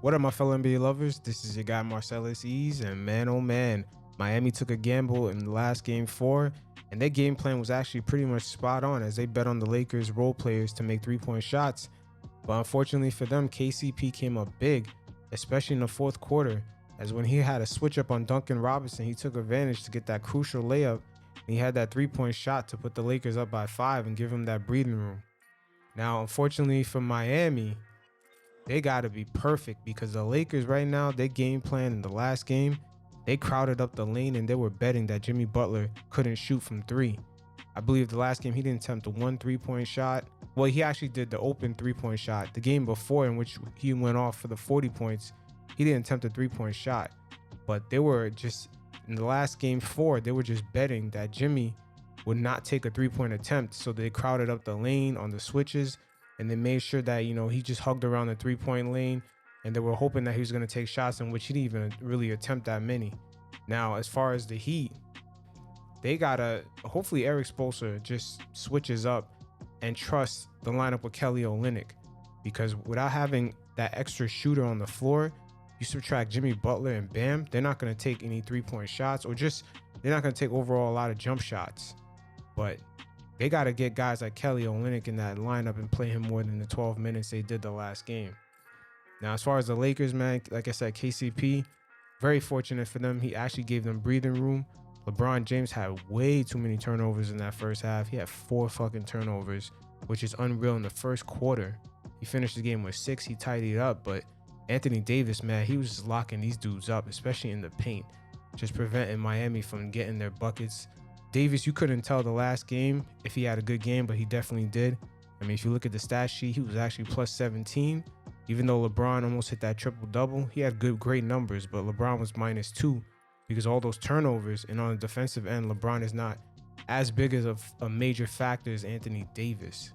What up, my fellow NBA lovers? This is your guy Marcellus Ease, and man, oh man, Miami took a gamble in the last game 4, and their game plan was actually pretty much spot on as they bet on the Lakers role players to make 3-point shots. But unfortunately for them, KCP came up big, especially in the fourth quarter, as when he had a switch up on Duncan Robinson, he took advantage to get that crucial layup, and he had that 3-point shot to put the Lakers up by 5 and give him that breathing room. Now, unfortunately for Miami, they got to be perfect because the Lakers right now, their game plan in the last game, they crowded up the lane and they were betting that Jimmy Butler couldn't shoot from 3. I believe the last game he didn't attempt a 1 3-point shot. Well, he actually did the open 3-point shot. The game before, in which he went off for the 40 points, he didn't attempt a 3-point shot. But they were just, in the last game 4, they were just betting that Jimmy would not take a 3-point attempt. So they crowded up the lane on the switches, and they made sure that, he just hugged around the 3-point lane, and they were hoping that he was going to take shots, in which he didn't even really attempt that many. Now, as far as the Heat, they gotta, hopefully Eric Spoelstra just switches up and trusts the lineup with Kelly Olynyk, because without having that extra shooter on the floor, you subtract Jimmy Butler and Bam, they're not going to take any 3-point shots, or just they're not going to take overall a lot of jump shots. But they got to get guys like Kelly Olynyk in that lineup and play him more than the 12 minutes they did the last game. Now, as far as the Lakers, man, like I said, KCP, very fortunate for them. He actually gave them breathing room. LeBron James had way too many turnovers in that first half. He had 4 fucking turnovers, which is unreal in the first quarter. He finished the game with 6. He tidied up, but Anthony Davis, man, he was just locking these dudes up, especially in the paint, just preventing Miami from getting their buckets. Davis, you couldn't tell the last game if he had a good game, but he definitely did. I mean, if you look at the stat sheet, he was actually plus 17. Even though LeBron almost hit that triple-double, he had great numbers, but LeBron was minus 2 because all those turnovers, and on the defensive end, LeBron is not as big as a major factor as Anthony Davis.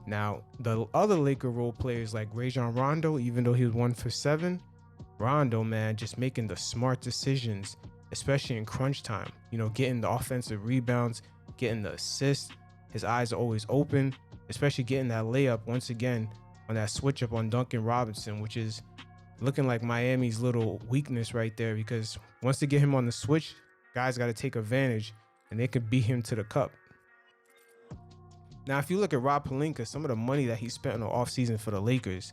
Now, the other Laker role players like Rajon Rondo, even though he was 1 for 7, Rondo, man, just making the smart decisions, especially in crunch time, getting the offensive rebounds, getting the assists. His eyes are always open, especially getting that layup once again on that switch up on Duncan Robinson, which is looking like Miami's little weakness right there, because once they get him on the switch, guys got to take advantage and they could beat him to the cup. Now, if you look at Rob Pelinka, some of the money that he spent in the offseason for the Lakers,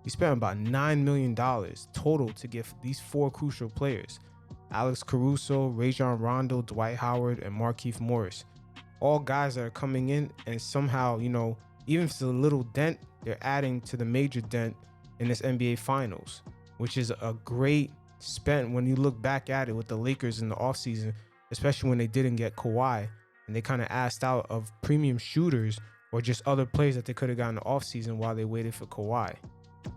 he spent about $9 million total to get these 4 crucial players: Alex Caruso, Rajon Rondo, Dwight Howard, and Markieff Morris. All guys that are coming in and somehow, even if it's a little dent, they're adding to the major dent in this NBA Finals, which is a great spent when you look back at it with the Lakers in the offseason, especially when they didn't get Kawhi and they kind of asked out of premium shooters or just other players that they could have gotten in the offseason while they waited for Kawhi.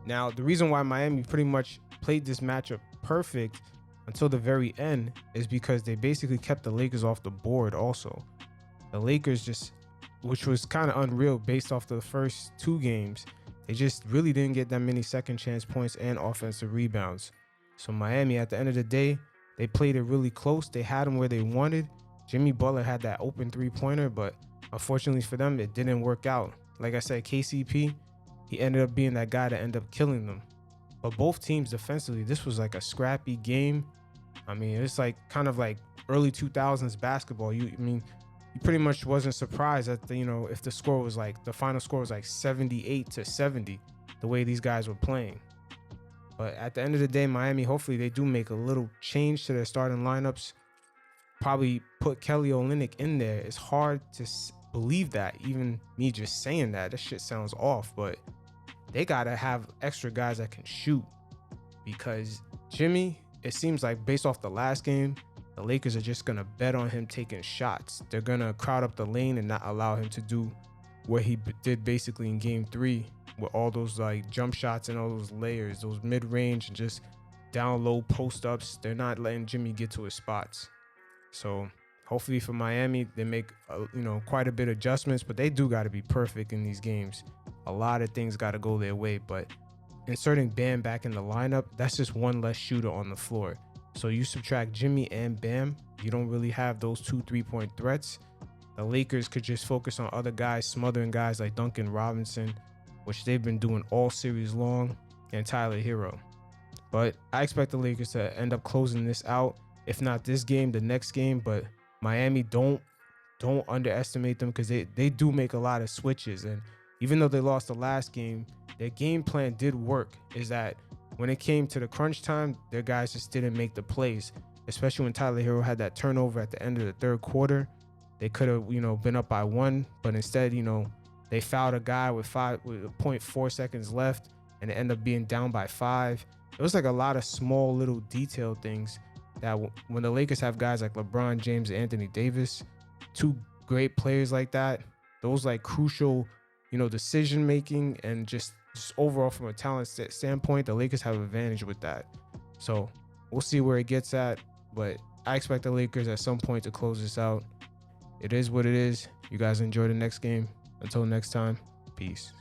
Now, the reason why Miami pretty much played this matchup perfect until the very end is because they basically kept the Lakers off the board also. The Lakers just, which was kind of unreal based off the first 2 games, they just really didn't get that many second chance points and offensive rebounds. So Miami, at the end of the day, they played it really close. They had them where they wanted. Jimmy Butler had that open 3-pointer, but unfortunately for them, it didn't work out. Like I said, KCP, he ended up being that guy that ended up killing them. But both teams defensively, this was like a scrappy game. I mean, it's like kind of like early 2000s basketball. You pretty much wasn't surprised that if the score was like, the final score was like 78-70, the way these guys were playing. But at the end of the day, Miami, hopefully they do make a little change to their starting lineups. Probably put Kelly Olynyk in there. It's hard to believe that, even me just saying that shit sounds off, but they gotta have extra guys that can shoot, because Jimmy, it seems like based off the last game, the Lakers are just gonna bet on him taking shots. They're gonna crowd up the lane and not allow him to do what he did basically in game 3 with all those like jump shots and all those layers, those mid-range and just down low post-ups. They're not letting Jimmy get to his spots. So hopefully for Miami, they make quite a bit of adjustments, but they do got to be perfect in these games. A lot of things got to go their way, but inserting Bam back in the lineup, that's just one less shooter on the floor. So you subtract Jimmy and Bam, you don't really have those 2 3-point threats. The Lakers could just focus on other guys, smothering guys like Duncan Robinson, which they've been doing all series long, and Tyler Hero. But I expect the Lakers to end up closing this out. If not this game, the next game. But Miami, don't underestimate them, because they do make a lot of switches. And even though they lost the last game, their game plan did work. Is that when it came to the crunch time, their guys just didn't make the plays, especially when Tyler Hero had that turnover at the end of the third quarter. They could have, been up by 1, but instead, they fouled a guy with 0.4 seconds left, and it ended up being down by 5. It was like a lot of small little detailed things that when the Lakers have guys like LeBron James and Anthony Davis, two great players like that, those like crucial, decision making, and just overall from a talent standpoint, the Lakers have an advantage with that. So we'll see where it gets at, but I expect the Lakers at some point to close this out. It is what it is. You guys enjoy the next game. Until next time, peace.